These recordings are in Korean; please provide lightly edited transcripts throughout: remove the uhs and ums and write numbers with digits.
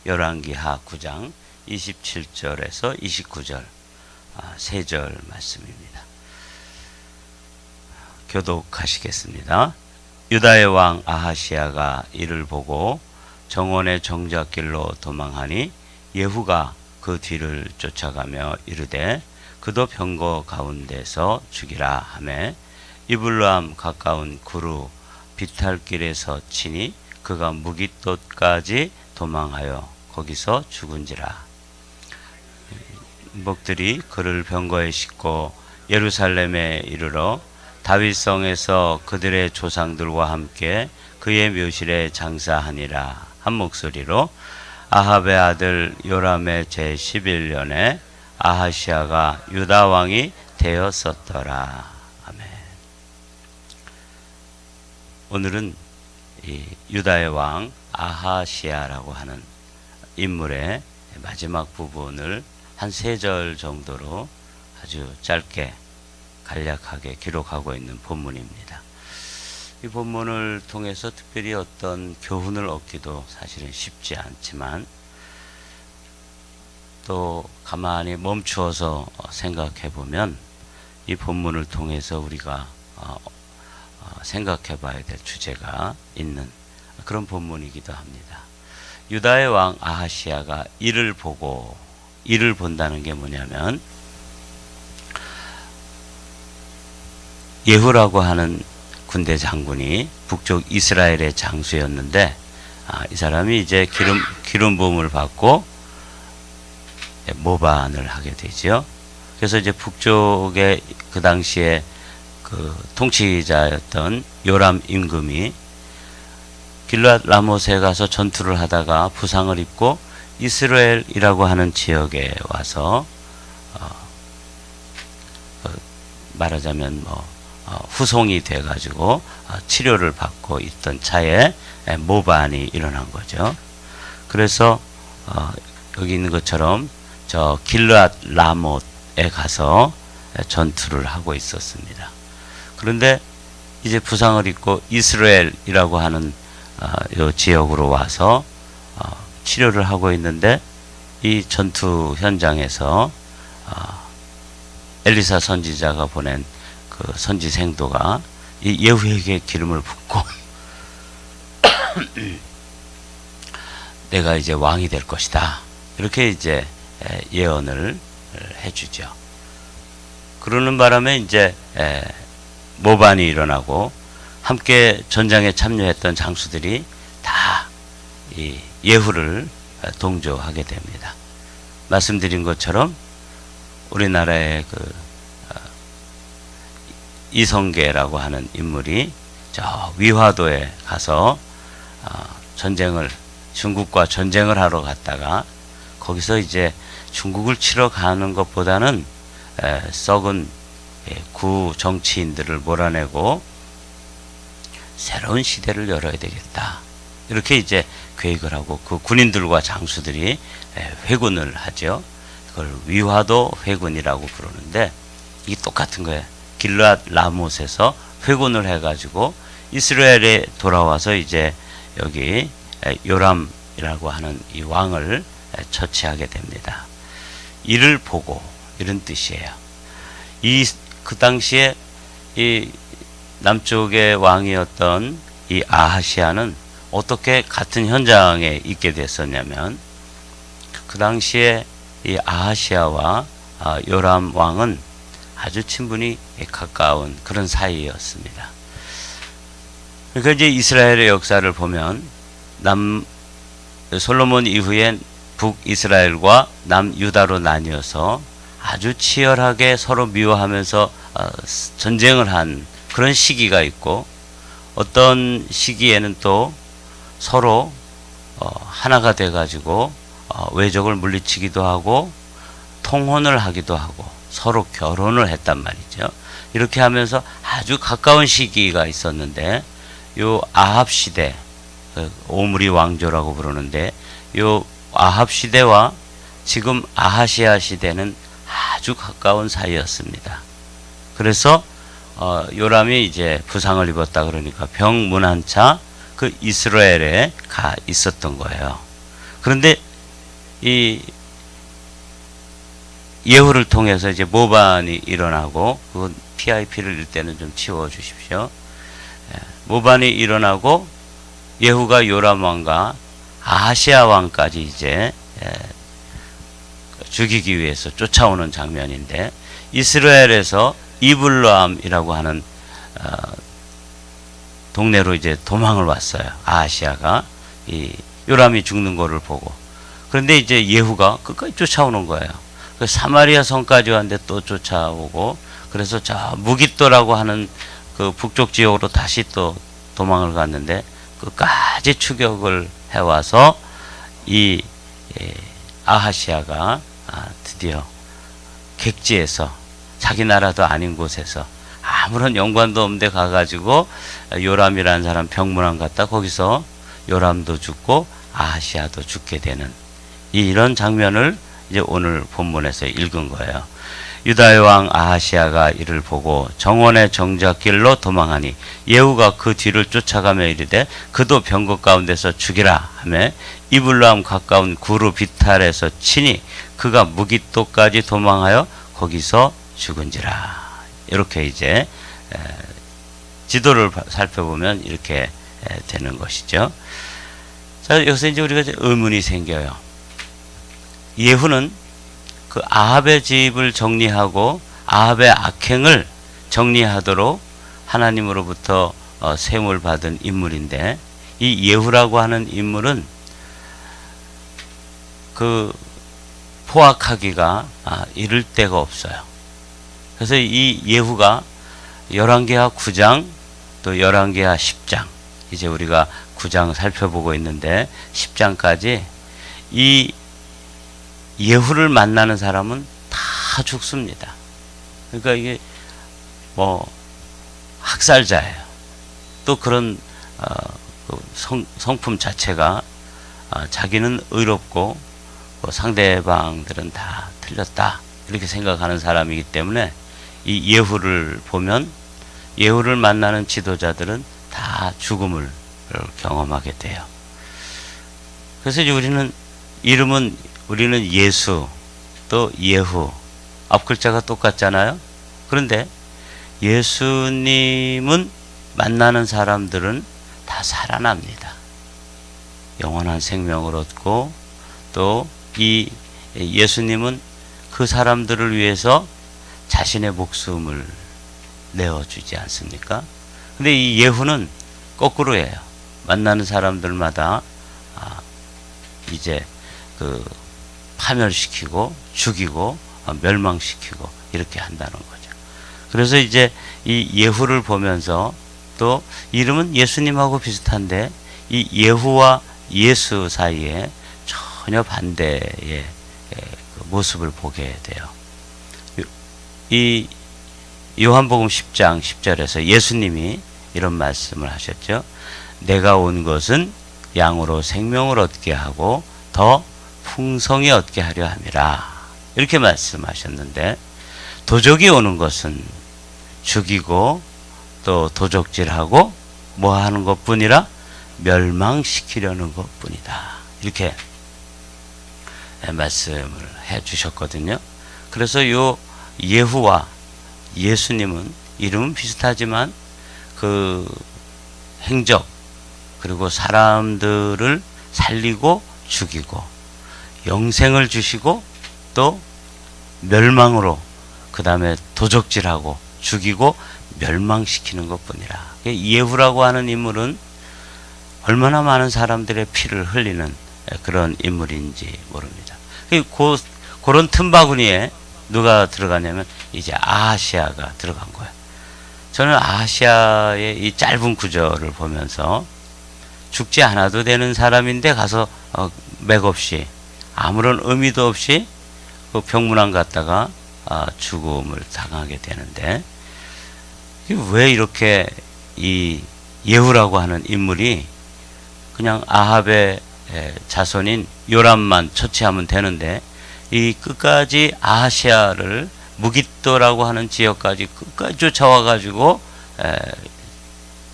열왕기하 9장 27절에서 29절 세 절 말씀입니다. 교독하시겠습니다. 유다의 왕 아하시야가 이를 보고 정원의 정작길로 도망하니 예후가 그 뒤를 쫓아가며 이르되 그도 병거 가운데서 죽이라 하매 이블람 가까운 구루 비탈길에서 치니 그가 무깃돛까지 도망하여 거기서 죽은지라. 목들이 그를 병거에 싣고 예루살렘에 이르러 다윗성에서 그들의 조상들과 함께 그의 묘실에 장사하니라. 한 목소리로 아합의 아들 요람의 제11년에 아하시야가 유다 왕이 되었었더라. 아멘. 오늘은 이 유다의 왕 아하시야라고 하는 인물의 마지막 부분을 한 3절 정도로 아주 짧게 간략하게 기록하고 있는 본문입니다. 이 본문을 통해서 특별히 어떤 교훈을 얻기도 사실은 쉽지 않지만 또 가만히 멈추어서 생각해 보면 이 본문을 통해서 우리가 생각해 봐야 될 주제가 있는 그런 본문이기도 합니다. 유다의 왕 아하시야가 이를 보고, 이를 본다는 게 뭐냐면 예후라고 하는 군대 장군이 북쪽 이스라엘의 장수였는데 이 사람이 이제 기름 부음을 받고 모반을 하게 되죠. 그래서 이제 북쪽의 그 당시에 그 통치자였던 요람 임금이 길앗 라못에 가서 전투를 하다가 부상을 입고 이스라엘이라고 하는 지역에 와서 말하자면 후송이 돼가지고 치료를 받고 있던 차에 모반이 일어난 거죠. 그래서 여기 있는 것처럼 저 길앗 라못에 가서 전투를 하고 있었습니다. 그런데 이제 부상을 입고 이스라엘이라고 하는 요 지역으로 와서 치료를 하고 있는데 이 전투 현장에서 엘리사 선지자가 보낸 그 선지 생도가 이 예후에게 기름을 붓고 내가 이제 왕이 될 것이다. 이렇게 이제 예언을 해주죠. 그러는 바람에 이제 모반이 일어나고 함께 전장에 참여했던 장수들이 다 이 예후를 동조하게 됩니다. 말씀드린 것처럼 우리나라의 그 이성계라고 하는 인물이 저 위화도에 가서 중국과 전쟁을 하러 갔다가 거기서 이제 중국을 치러 가는 것보다는 썩은 구 정치인들을 몰아내고 새로운 시대를 열어야 되겠다. 이렇게 이제 계획을 하고 그 군인들과 장수들이 회군을 하죠. 그걸 위화도 회군이라고 부르는데 이게 똑같은 거예요. 길앗 라못에서 회군을 해가지고 이스라엘에 돌아와서 이제 여기 요람이라고 하는 이 왕을 처치하게 됩니다. 이를 보고 이런 뜻이에요. 그 당시에 이 남쪽의 왕이었던 이 아하시야는 어떻게 같은 현장에 있게 됐었냐면 그 당시에 이 아하시야와 요람 왕은 아주 친분이 가까운 그런 사이였습니다. 그러니까 이제 이스라엘의 역사를 보면 솔로몬 이후엔 북이스라엘과 남유다로 나뉘어서 아주 치열하게 서로 미워하면서 전쟁을 한 그런 시기가 있고 어떤 시기에는 또 서로 하나가 돼가지고 외적을 물리치기도 하고 통혼을 하기도 하고 서로 결혼을 했단 말이죠. 이렇게 하면서 아주 가까운 시기가 있었는데 요 아합 시대, 오므리 왕조라고 부르는데 요 아합 시대와 지금 아하시야 시대는 아주 가까운 사이였습니다. 그래서 요람이 이제 부상을 입었다 그러니까 병문안차 그 이스라엘에 가 있었던 거예요. 그런데 이 예후를 통해서 이제 모반이 일어나고, 그건 PIP를 일때는 좀 치워 주십시오. 모반이 일어나고 예후가 요람 왕과 아하시아 왕까지 이제 죽이기 위해서 쫓아오는 장면인데, 이스라엘에서 이블람이라고 하는 동네로 이제 도망을 왔어요. 아하시아가 이 요람이 죽는 거를 보고. 그런데 이제 예후가 끝까지 쫓아오는 거예요. 그 사마리아 성까지 왔는데 또 쫓아오고, 그래서 저 무깃도라고 하는 그 북쪽 지역으로 다시 또 도망을 갔는데, 끝까지 추격을 해와서 이 아하시아가 드디어 객지에서, 자기 나라도 아닌 곳에서 아무런 연관도 없는데 가가지고 요람이라는 사람 병문안 갔다 거기서 요람도 죽고 아하시아도 죽게 되는 이런 장면을 이제 오늘 본문에서 읽은 거예요. 유다의 왕 아하시아가 이를 보고 정원의 정작길로 도망하니 예후가 그 뒤를 쫓아가며 이르되 그도 병거 가운데서 죽이라 하며 이블람 가까운 구르 비탈에서 치니 그가 무깃도까지 도망하여 거기서 죽은지라. 이렇게 이제 지도를 살펴보면 이렇게 되는 것이죠. 자, 여기서 이제 우리가 의문이 생겨요. 예후는 그 아합의 집을 정리하고 아합의 악행을 정리하도록 하나님으로부터 세움을 받은 인물인데, 이 예후라고 하는 인물은 그 포악하기가 이를 데가 없어요. 그래서 이 예후가 열왕기하 9장 또 열왕기하 10장, 이제 우리가 9장 살펴보고 있는데 10장까지 이 예후를 만나는 사람은 다 죽습니다. 그러니까 이게 뭐 학살자예요. 또 그런 성품 자체가 자기는 의롭고 상대방들은 다 틀렸다, 이렇게 생각하는 사람이기 때문에 이 예후를 보면, 예후를 만나는 지도자들은 다 죽음을 경험하게 돼요. 그래서 이제 우리는 예수 또 예후, 앞글자가 똑같잖아요. 그런데 예수님은 만나는 사람들은 다 살아납니다. 영원한 생명을 얻고, 또 이 예수님은 그 사람들을 위해서 자신의 목숨을 내어주지 않습니까? 근데 이 예후는 거꾸로예요. 만나는 사람들마다 이제 그 파멸시키고 죽이고 멸망시키고 이렇게 한다는 거죠. 그래서 이제 이 예후를 보면서, 또 이름은 예수님하고 비슷한데 이 예후와 예수 사이에 전혀 반대의 모습을 보게 돼요. 이 요한복음 10장 10절에서 예수님이 이런 말씀을 하셨죠. 내가 온 것은 양으로 생명을 얻게 하고 더 풍성히 얻게 하려 함이라, 이렇게 말씀하셨는데, 도적이 오는 것은 죽이고 또 도적질하고 뭐 하는 것뿐이라 멸망시키려는 것뿐이다, 이렇게 말씀을 해 주셨거든요. 그래서 요 예후와 예수님은 이름은 비슷하지만 그 행적, 그리고 사람들을 살리고 죽이고 영생을 주시고 또 멸망으로, 그 다음에 도적질하고 죽이고 멸망시키는 것뿐이라. 예후라고 하는 인물은 얼마나 많은 사람들의 피를 흘리는 그런 인물인지 모릅니다. 그런 틈바구니에 누가 들어가냐면 이제 아하시아가 들어간 거예요. 저는 아하시아의 이 짧은 구절을 보면서 죽지 않아도 되는 사람인데 가서 맥없이 아무런 의미도 없이 그 병문안 갔다가 죽음을 당하게 되는데, 왜 이렇게 이 예후라고 하는 인물이 그냥 아합의 자손인 요람만 처치하면 되는데, 이 끝까지 아하시아를 무깃도라고 하는 지역까지 끝까지 쫓아와 가지고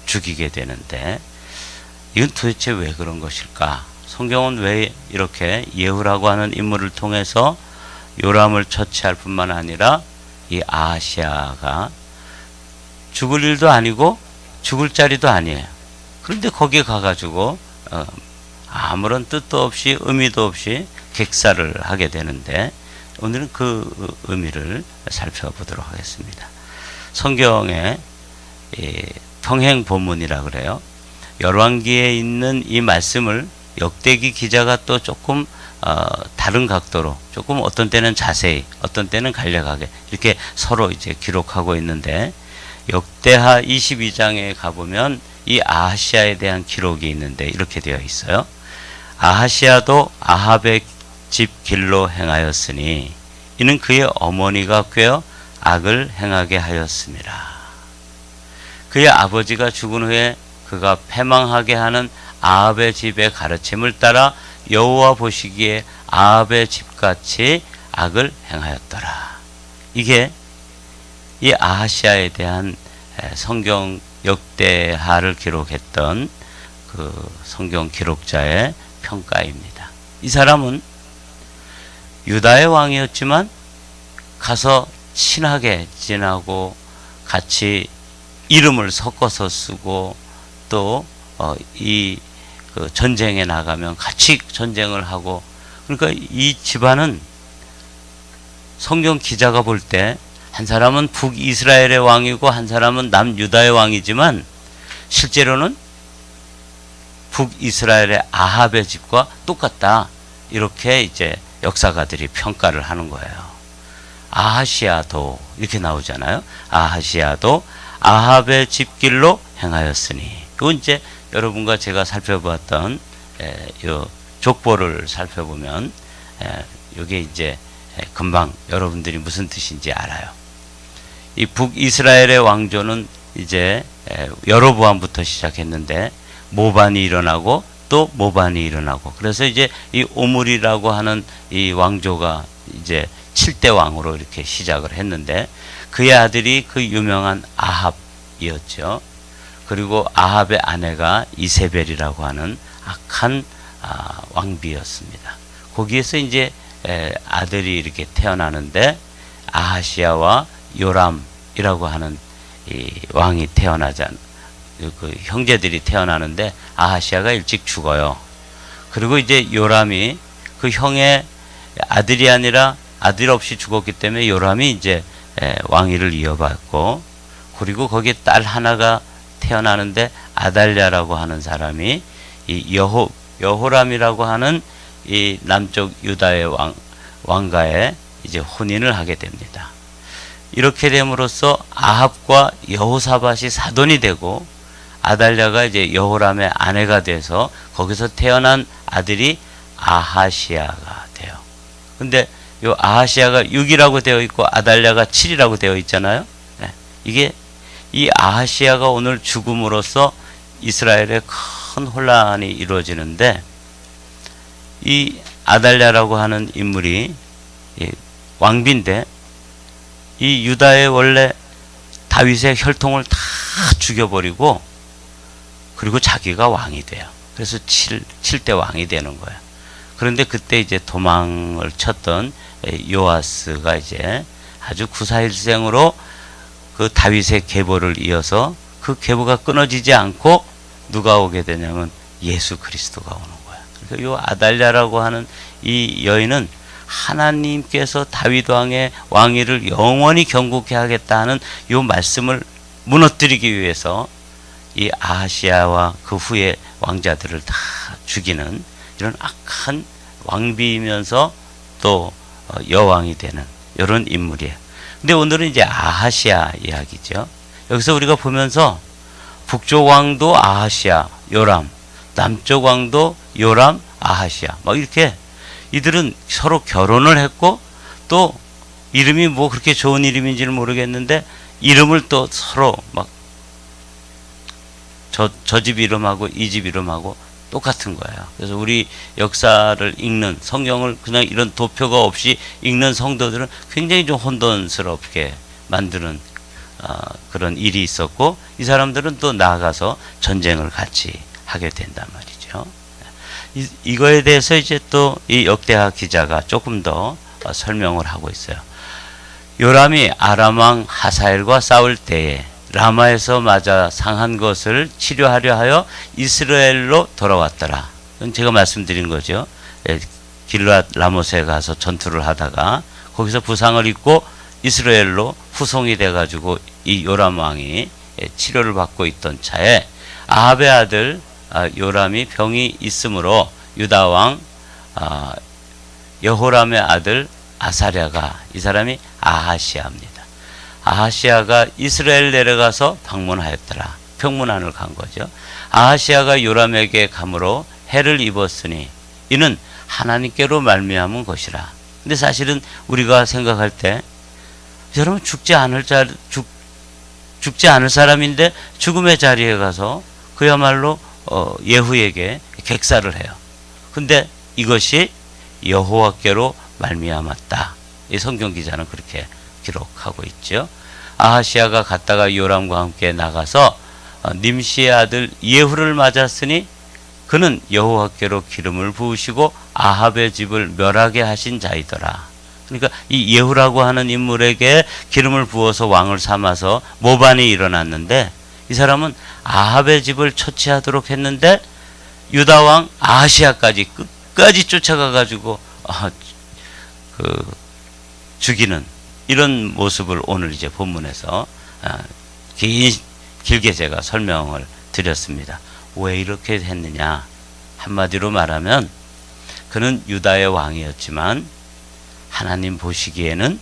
죽이게 되는데, 이건 도대체 왜 그런 것일까 성경은 왜 이렇게 예후라고 하는 인물을 통해서 요람을 처치할 뿐만 아니라 이 아하시아가 죽을 일도 아니고 죽을 자리도 아니에요. 그런데 거기에 가가지고 아무런 뜻도 없이 의미도 없이 객사를 하게 되는데, 오늘은 그 의미를 살펴보도록 하겠습니다. 성경의 평행 본문이라 그래요. 열왕기에 있는 이 말씀을 역대기 기자가 또 조금 다른 각도로, 조금 어떤 때는 자세히, 어떤 때는 간략하게 이렇게 서로 이제 기록하고 있는데, 역대하 22장에 가보면 이 아하시아에 대한 기록이 있는데 이렇게 되어 있어요. 아하시아도 아합의 집 길로 행하였으니 이는 그의 어머니가 꾀어 악을 행하게 하였습니다. 그의 아버지가 죽은 후에 그가 패망하게 하는 아합의 집의 가르침을 따라 여호와 보시기에 아합의 집같이 악을 행하였더라. 이게 이 아하시아에 대한 성경 역대하를 기록했던 그 성경 기록자의 평가입니다. 이 사람은 유다의 왕이었지만 가서 친하게 지내고 같이 이름을 섞어서 쓰고 또 이 그 전쟁에 나가면 같이 전쟁을 하고, 그러니까 이 집안은 성경 기자가 볼 때 한 사람은 북이스라엘의 왕이고 한 사람은 남유다의 왕이지만 실제로는 북이스라엘의 아합의 집과 똑같다, 이렇게 이제 역사가들이 평가를 하는 거예요. 아하시아도 이렇게 나오잖아요. 아하시아도 아합의 집길로 행하였으니, 이건 이제 여러분과 제가 살펴봤던 요 족보를 살펴보면 이게 이제 금방 여러분들이 무슨 뜻인지 알아요. 이 북이스라엘의 왕조는 이제 여로보암부터 시작했는데 모반이 일어나고 또 모반이 일어나고, 그래서 이제 이 오므리라고 하는 이 왕조가 이제 7대 왕으로 이렇게 시작을 했는데, 그의 아들이 그 유명한 아합이었죠. 그리고 아합의 아내가 이세벨이라고 하는 악한 왕비였습니다. 거기에서 이제 아들이 이렇게 태어나는데 아하시아와 요람이라고 하는 이 왕이 태어나자, 그 형제들이 태어나는데 아하시아가 일찍 죽어요. 그리고 이제 요람이 그 형의 아들이 아니라 아들 없이 죽었기 때문에 요람이 이제 왕위를 이어받고, 그리고 거기에 딸 하나가 태어나는데 아달랴라고 하는 사람이 이 여호람이라고 하는 이 남쪽 유다의 왕가에 이제 혼인을 하게 됩니다. 이렇게 됨으로써 아합과 여호사밧이 사돈이 되고 아달랴가 이제 여호람의 아내가 돼서 거기서 태어난 아들이 아하시아가 돼요. 근데 요 아하시아가 6이라고 되어 있고 아달랴가 7이라고 되어 있잖아요. 이게 이 아하시아가 오늘 죽음으로써 이스라엘에 큰 혼란이 이루어지는데, 이 아달랴라고 하는 인물이 왕비인데 이 유다의 원래 다윗의 혈통을 다 죽여버리고 그리고 자기가 왕이 돼요. 그래서 7대 왕이 되는 거예요. 그런데 그때 이제 도망을 쳤던 요아스가 이제 아주 구사일생으로 그 다윗의 계보를 이어서 그 계보가 끊어지지 않고 누가 오게 되냐면 예수 그리스도가 오는 거야. 그래서 요 아달랴라고 하는 이 여인은 하나님께서 다윗 왕의 왕위를 영원히 경고케 하겠다 하는 요 말씀을 무너뜨리기 위해서 이 아하시아와 그 후에 왕자들을 다 죽이는 이런 악한 왕비이면서 또 여왕이 되는 이런 인물이에요. 근데 오늘은 이제 아하시아 이야기죠. 여기서 우리가 보면서 북쪽 왕도 아하시아, 요람, 남쪽 왕도 요람, 아하시아, 막 이렇게 이들은 서로 결혼을 했고 또 이름이 뭐 그렇게 좋은 이름인지는 모르겠는데 이름을 또 서로 막 저 집 이름하고 이 집 이름하고 똑같은 거예요. 그래서 우리 역사를 읽는, 성경을 그냥 이런 도표가 없이 읽는 성도들은 굉장히 좀 혼돈스럽게 만드는 그런 일이 있었고, 이 사람들은 또 나아가서 전쟁을 같이 하게 된단 말이죠. 이거에 대해서 이제 또 이 역대하 기자가 조금 더 설명을 하고 있어요. 요람이 아람 왕 하사엘과 싸울 때에 라마에서 맞아 상한 것을 치료하려 하여 이스라엘로 돌아왔더라. 이건 제가 말씀드린 거죠. 길앗 라모스에 가서 전투를 하다가 거기서 부상을 입고 이스라엘로 후송이 돼가지고 이 요람 왕이 치료를 받고 있던 차에 아합의 아들 요람이 병이 있으므로 유다 왕 여호람의 아들 아사랴가, 이 사람이 아하시아입니다. 아하시아가 이스라엘 내려가서 방문하였더라. 평문안을 간 거죠. 아하시아가 요람에게 감으로 해를 입었으니 이는 하나님께로 말미암은 것이라. 근데 사실은 우리가 생각할 때 여러분 죽지 않을 사람인데 죽음의 자리에 가서 그야말로 예후에게 객사를 해요. 근데 이것이 여호와께로 말미암았다. 이 성경 기자는 그렇게 기록하고 있죠. 아하시아가 갔다가 요람과 함께 나가서 님시의 아들 예후를 맞았으니 그는 여호와께로 기름을 부으시고 아합의 집을 멸하게 하신 자이더라. 그러니까 이 예후라고 하는 인물에게 기름을 부어서 왕을 삼아서 모반이 일어났는데 이 사람은 아합의 집을 처치하도록 했는데 유다 왕 아하시아까지 끝까지 쫓아가 가지고 죽이는 이런 모습을 오늘 이제 본문에서 길게 제가 설명을 드렸습니다. 왜 이렇게 했느냐? 한마디로 말하면 그는 유다의 왕이었지만 하나님 보시기에는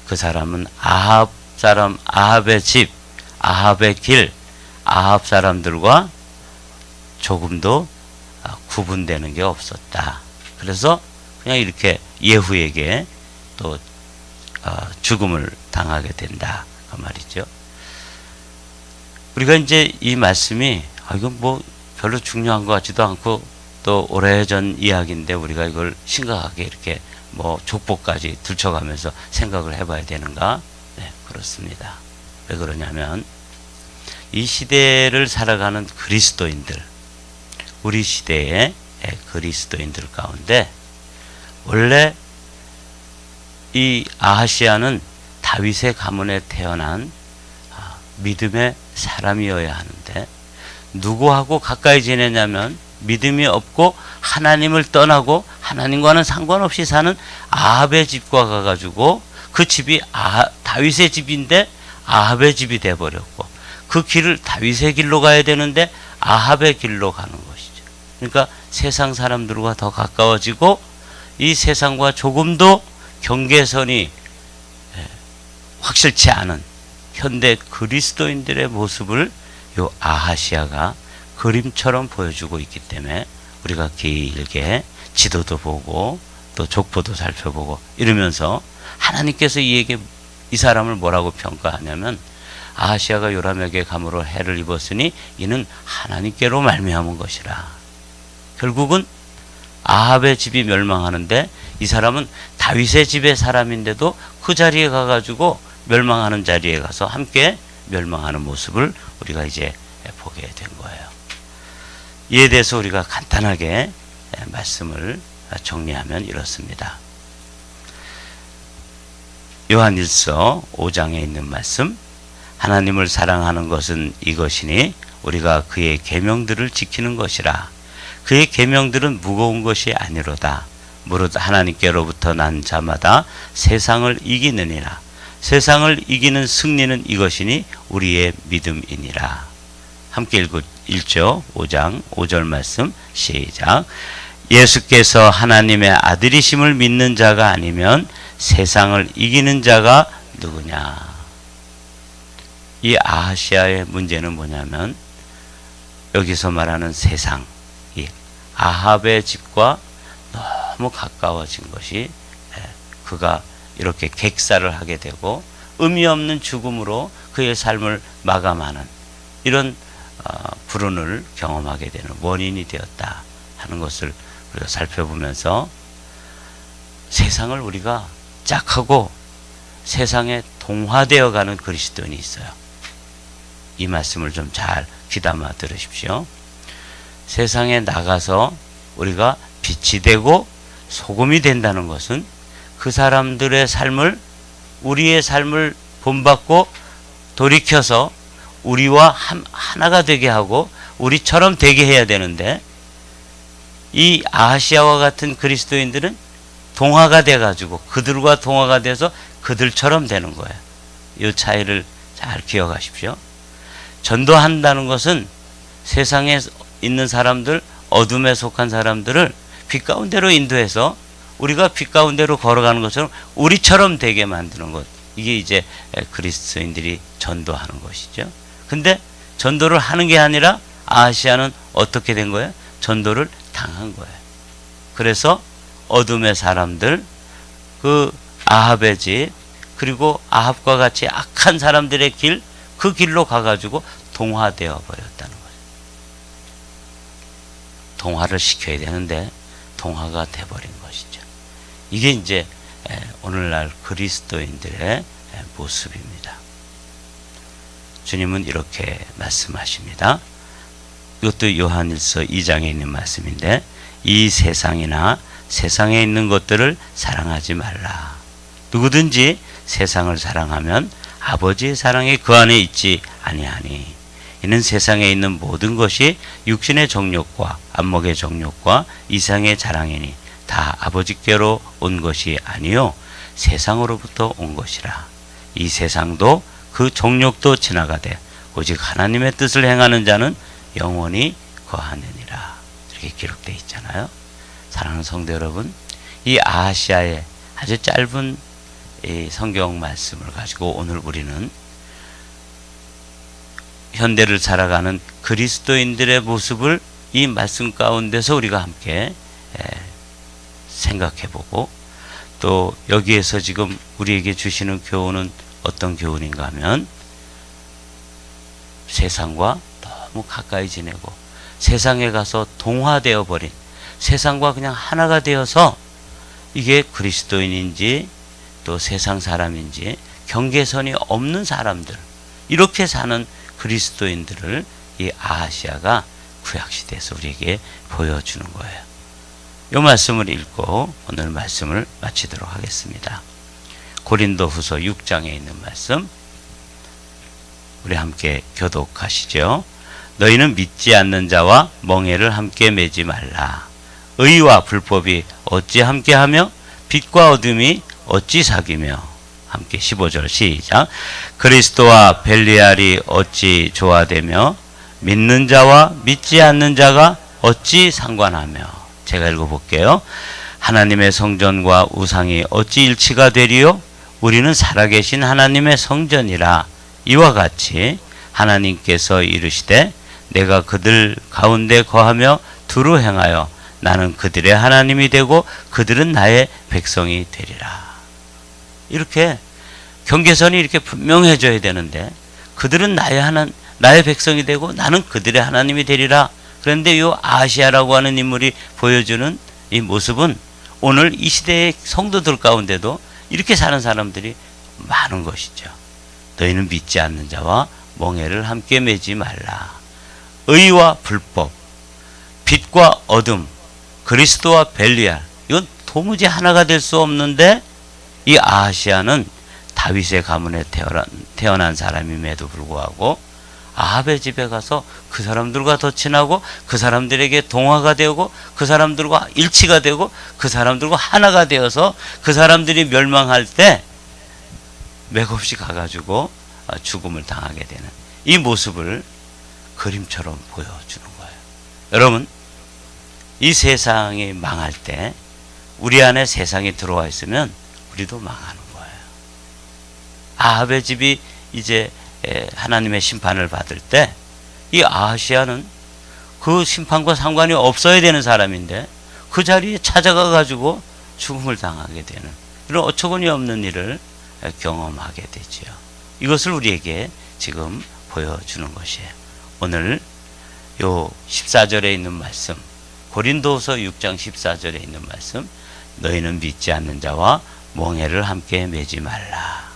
그 사람은 아합 사람, 아합의 집, 아합의 길, 아합 사람들과 조금도 구분되는 게 없었다. 그래서 그냥 이렇게 예후에게 또 죽음을 당하게 된다. 그 말이죠. 우리가 이제 이 말씀이 이건 뭐 별로 중요한 것 같지도 않고 또 오래전 이야기인데 우리가 이걸 심각하게 이렇게 뭐 족보까지 들춰가면서 생각을 해봐야 되는가? 네, 그렇습니다. 왜 그러냐면 이 시대를 살아가는 그리스도인들, 우리 시대의 그리스도인들 가운데 원래 이 아하시아는 다윗의 가문에 태어난 믿음의 사람이어야 하는데 누구하고 가까이 지내냐면 믿음이 없고 하나님을 떠나고 하나님과는 상관없이 사는 아합의 집과 가가지고 그 집이 다윗의 집인데 아합의 집이 돼버렸고 그 길을 다윗의 길로 가야 되는데 아합의 길로 가는 것이죠. 그러니까 세상 사람들과 더 가까워지고 이 세상과 조금도 경계선이 확실치 않은 현대 그리스도인들의 모습을 요 아하시아가 그림처럼 보여주고 있기 때문에 우리가 길게 지도도 보고 또 족보도 살펴보고 이러면서 하나님께서 이 사람을 뭐라고 평가하냐면 아하시아가 요람에게 감으로 해를 입었으니 이는 하나님께로 말미암은 것이라. 결국은 아합의 집이 멸망하는데 이 사람은 다윗의 집의 사람인데도 그 자리에 가가지고 멸망하는 자리에 가서 함께 멸망하는 모습을 우리가 이제 보게 된 거예요. 이에 대해서 우리가 간단하게 말씀을 정리하면 이렇습니다. 요한일서 5장에 있는 말씀, 하나님을 사랑하는 것은 이것이니 우리가 그의 계명들을 지키는 것이라. 그의 계명들은 무거운 것이 아니로다. 무릇 하나님께로부터 난 자마다 세상을 이기느니라. 세상을 이기는 승리는 이것이니 우리의 믿음이니라. 함께 읽죠. 5장 5절 말씀 시작. 예수께서 하나님의 아들이심을 믿는 자가 아니면 세상을 이기는 자가 누구냐. 이 아하시아의 문제는 뭐냐면 여기서 말하는 세상, 이 아합의 집과 너무 가까워진 것이 그가 이렇게 객사를 하게 되고 의미 없는 죽음으로 그의 삶을 마감하는 이런 불운을 경험하게 되는 원인이 되었다 하는 것을 우리가 살펴보면서 세상을 우리가 짝하고 세상에 동화되어 가는 그리스도인이 있어요. 이 말씀을 좀 잘 귀담아 들으십시오. 세상에 나가서 우리가 빛이 되고 소금이 된다는 것은 그 사람들의 삶을, 우리의 삶을 본받고 돌이켜서 우리와 하나가 되게 하고 우리처럼 되게 해야 되는데, 이 아시아와 같은 그리스도인들은 동화가 돼가지고 그들과 동화가 돼서 그들처럼 되는 거예요. 이 차이를 잘 기억하십시오. 전도한다는 것은 세상에 있는 사람들, 어둠에 속한 사람들을 빛 가운데로 인도해서 우리가 빛 가운데로 걸어가는 것처럼 우리처럼 되게 만드는 것. 이게 이제 그리스도인들이 전도하는 것이죠. 근데 전도를 하는 게 아니라 아시아는 어떻게 된 거예요? 전도를 당한 거예요. 그래서 어둠의 사람들, 그 아합의 집, 그리고 아합과 같이 악한 사람들의 길, 그 길로 가가지고 동화되어 버렸다는 거예요. 동화를 시켜야 되는데 동화가 돼버린 것이죠. 이게 이제 오늘날 그리스도인들의 모습입니다. 주님은 이렇게 말씀하십니다. 이것도 요한일서 2장에 있는 말씀인데, 이 세상이나 세상에 있는 것들을 사랑하지 말라. 누구든지 세상을 사랑하면 아버지의 사랑이 그 안에 있지 아니하니, 이는 세상에 있는 모든 것이 육신의 정욕과 안목의 정욕과 이상의 자랑이니 다 아버지께로 온 것이 아니요 세상으로부터 온 것이라. 이 세상도 그 정욕도 지나가되 오직 하나님의 뜻을 행하는 자는 영원히 거하느니라. 이렇게 기록되어 있잖아요. 사랑하는 성도 여러분, 이 아시아의 아주 짧은 이 성경 말씀을 가지고 오늘 우리는 현대를 살아가는 그리스도인들의 모습을 이 말씀 가운데서 우리가 함께 생각해보고, 또 여기에서 지금 우리에게 주시는 교훈은 어떤 교훈인가 하면, 세상과 너무 가까이 지내고 세상에 가서 동화되어 버린, 세상과 그냥 하나가 되어서 이게 그리스도인인지 또 세상 사람인지 경계선이 없는 사람들, 이렇게 사는 그리스도인들을 이 아시아가 구약시대에서 우리에게 보여주는 거예요. 이 말씀을 읽고 오늘 말씀을 마치도록 하겠습니다. 고린도후서 6장에 있는 말씀 우리 함께 교독하시죠. 너희는 믿지 않는 자와 멍에를 함께 매지 말라. 의와 불법이 어찌 함께하며 빛과 어둠이 어찌 사귀며. 함께 15절 시작. 그리스도와 벨리알이 어찌 조화되며 믿는 자와 믿지 않는 자가 어찌 상관하며. 제가 읽어볼게요. 하나님의 성전과 우상이 어찌 일치가 되리요? 우리는 살아계신 하나님의 성전이라. 이와 같이 하나님께서 이르시되 내가 그들 가운데 거하며 두루 행하여 나는 그들의 하나님이 되고 그들은 나의 백성이 되리라. 이렇게 경계선이 이렇게 분명해져야 되는데, 그들은 나의 백성이 되고 나는 그들의 하나님이 되리라. 그런데 이 아시아라고 하는 인물이 보여주는 이 모습은 오늘 이 시대의 성도들 가운데도 이렇게 사는 사람들이 많은 것이죠. 너희는 믿지 않는 자와 멍에를 함께 매지 말라. 의와 불법, 빛과 어둠, 그리스도와 벨리알, 이건 도무지 하나가 될 수 없는데, 이 아시아는 다윗의 가문에 태어난 사람임에도 불구하고 아합의 집에 가서 그 사람들과 더 친하고 그 사람들에게 동화가 되고 그 사람들과 일치가 되고 그 사람들과 하나가 되어서 그 사람들이 멸망할 때 맥없이 가가지고 죽음을 당하게 되는 이 모습을 그림처럼 보여주는 거예요. 여러분, 이 세상이 망할 때 우리 안에 세상이 들어와 있으면 우리도 망하는 거예요. 아합의 집이 이제 하나님의 심판을 받을 때 이 아시아는 그 심판과 상관이 없어야 되는 사람인데 그 자리에 찾아가 가지고 죽음을 당하게 되는 이런 어처구니 없는 일을 경험하게 되지요. 이것을 우리에게 지금 보여주는 것이에요. 오늘 요 14절에 있는 말씀, 고린도후서 6장 14절에 있는 말씀, 너희는 믿지 않는 자와 멍에를 함께 매지 말라.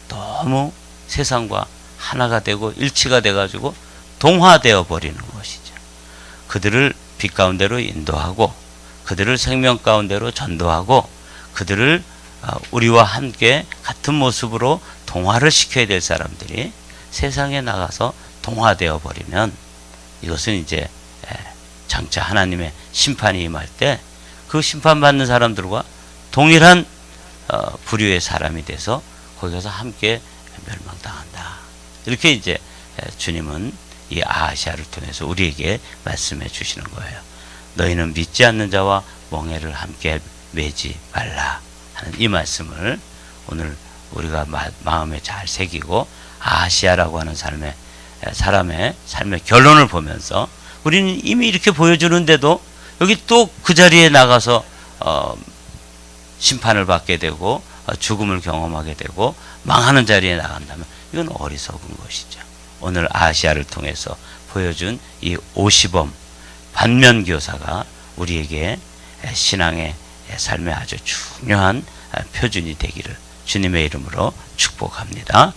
너무 세상과 하나가 되고 일치가 돼가지고 동화되어 버리는 것이죠. 그들을 빛 가운데로 인도하고 그들을 생명 가운데로 전도하고 그들을 우리와 함께 같은 모습으로 동화를 시켜야 될 사람들이 세상에 나가서 동화되어 버리면 이것은 이제 장차 하나님의 심판이 임할 때 그 심판받는 사람들과 동일한 부류의 사람이 돼서 거기 가서 함께 멸망당한다. 이렇게 이제 주님은 이 아하시아를 통해서 우리에게 말씀해 주시는 거예요. 너희는 믿지 않는 자와 멍에를 함께 매지 말라 하는 이 말씀을 오늘 우리가 마음에 잘 새기고 아하시아라고 하는 사람의 삶의 결론을 보면서 우리는 이미 이렇게 보여주는데도 여기 또 그 자리에 나가서 심판을 받게 되고 죽음을 경험하게 되고 망하는 자리에 나간다면 이건 어리석은 것이죠. 오늘 아하시아를 통해서 보여준 이 오시범 반면교사가 우리에게 신앙의 삶에 아주 중요한 표준이 되기를 주님의 이름으로 축복합니다.